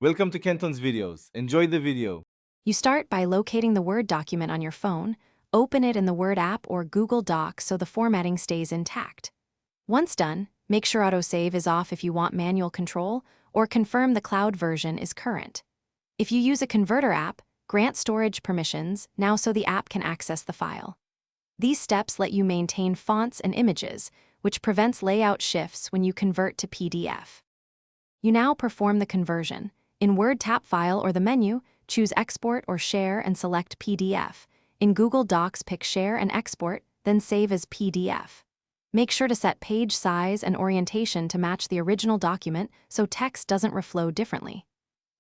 Welcome to Kenton's videos. Enjoy the video. You start by locating the Word document on your phone, open it in the Word app or Google Docs so the formatting stays intact. Once done, make sure autosave is off if you want manual control, or confirm the cloud version is current. If you use a converter app, grant storage permissions now so the app can access the file. These steps let you maintain fonts and images, which prevents layout shifts when you convert to PDF. You now perform the conversion. In Word, tap File or the menu, choose Export or Share and select PDF. In Google Docs, pick Share and Export, then save as PDF. Make sure to set page size and orientation to match the original document so text doesn't reflow differently.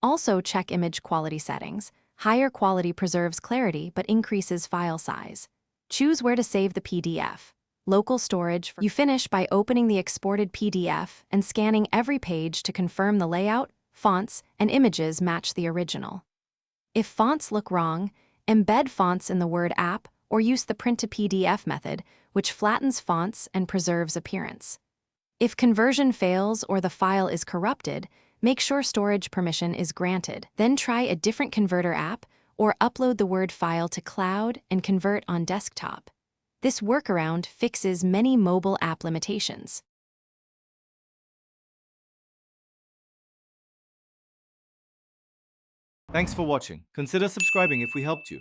Also, check image quality settings. Higher quality preserves clarity but increases file size. Choose where to save the PDF. Local storage. You finish by opening the exported PDF and scanning every page to confirm the layout, fonts, and images match the original. If fonts look wrong, embed fonts in the Word app or use the print to PDF method, which flattens fonts and preserves appearance. If conversion fails or the file is corrupted, make sure storage permission is granted. Then try a different converter app or upload the Word file to cloud and convert on desktop. This workaround fixes many mobile app limitations. Thanks for watching. Consider subscribing if we helped you.